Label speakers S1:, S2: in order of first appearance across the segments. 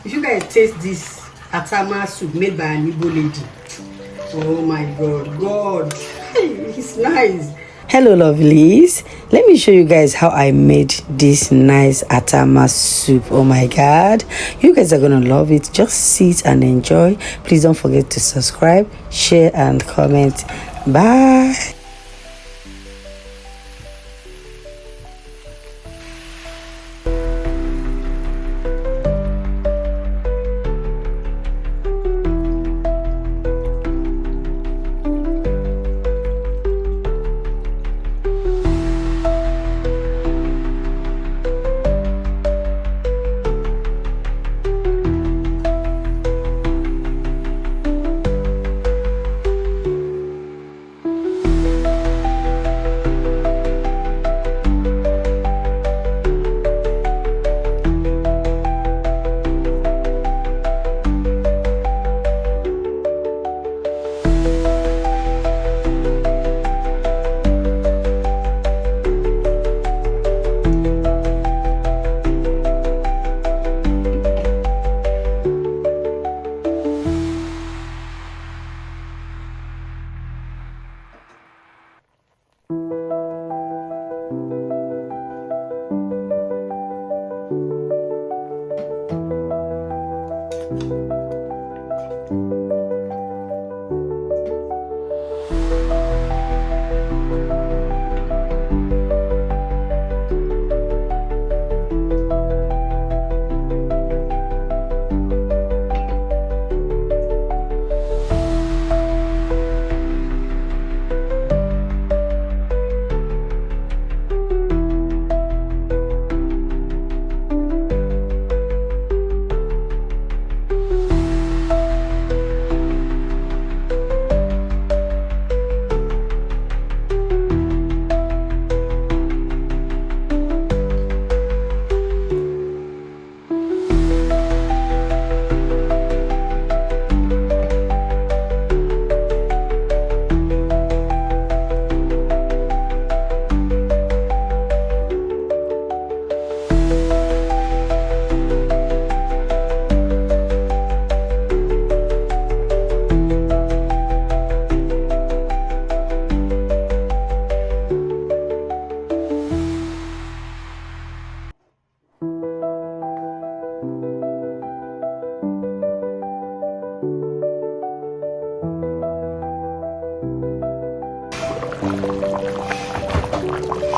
S1: If you guys taste this Atama soup made by an Igbo lady, oh my God, it's nice. Hello lovelies, let me show you guys how I made this nice Atama soup. Oh my God, you guys are gonna love it. Just sit and enjoy. Please don't forget to subscribe, share and comment. Bye.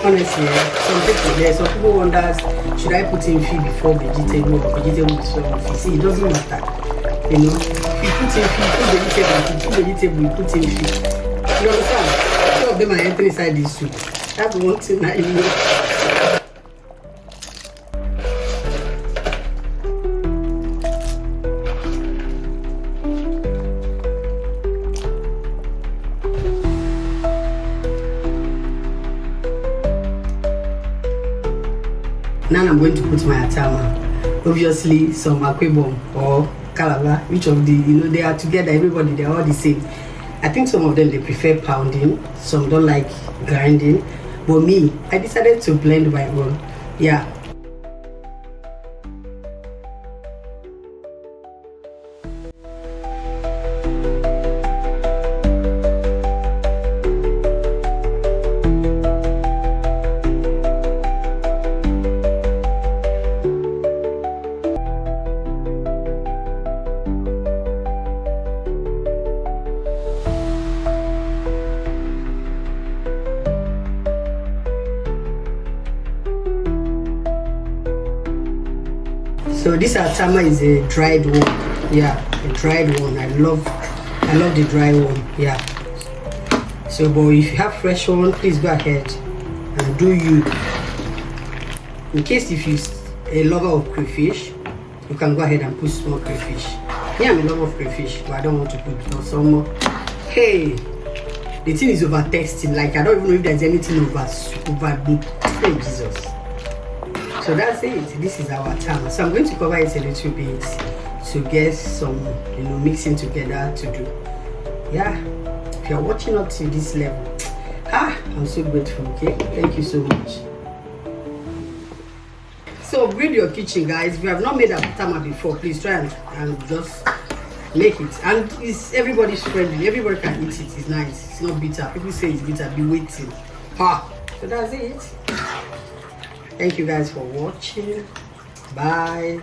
S1: Honestly, some people wonder, should I put in feed before vegetable or vegetable before feed? See, it doesn't matter. You know, if you put in feed, put vegetable, you put in feed. You understand? Two of them are entering inside this soup. That's one thing I know. Now I'm going to put my Atama. Obviously, some akwebom or calabar, which of the, they are together, everybody, they're all the same. I think some of them, they prefer pounding, some don't like grinding. But me, I decided to blend my own. Yeah. So this Atama is a dried one. Yeah, a dried one. I love the dry one. Yeah. So but if you have fresh one, please go ahead and do you. In case if you're a lover of crayfish, you can go ahead and put small crayfish. Yeah, I'm a lover of crayfish, but I don't want to put some more. Hey, the thing is over tasting. Like I don't even know if there's anything over good. Hey Jesus. So that's it. This is our Atama. So I'm going to cover it a little bit to get some, mixing together to do. Yeah. If you're watching up to this level, I'm so grateful. Okay, thank you so much. So So build your kitchen, guys. If you have not made Atama before, please try and just make it. And it's everybody's friendly. Everybody can eat it. It's nice. It's not bitter. People say it's bitter. Be waiting. So that's it. Thank you guys for watching. Bye.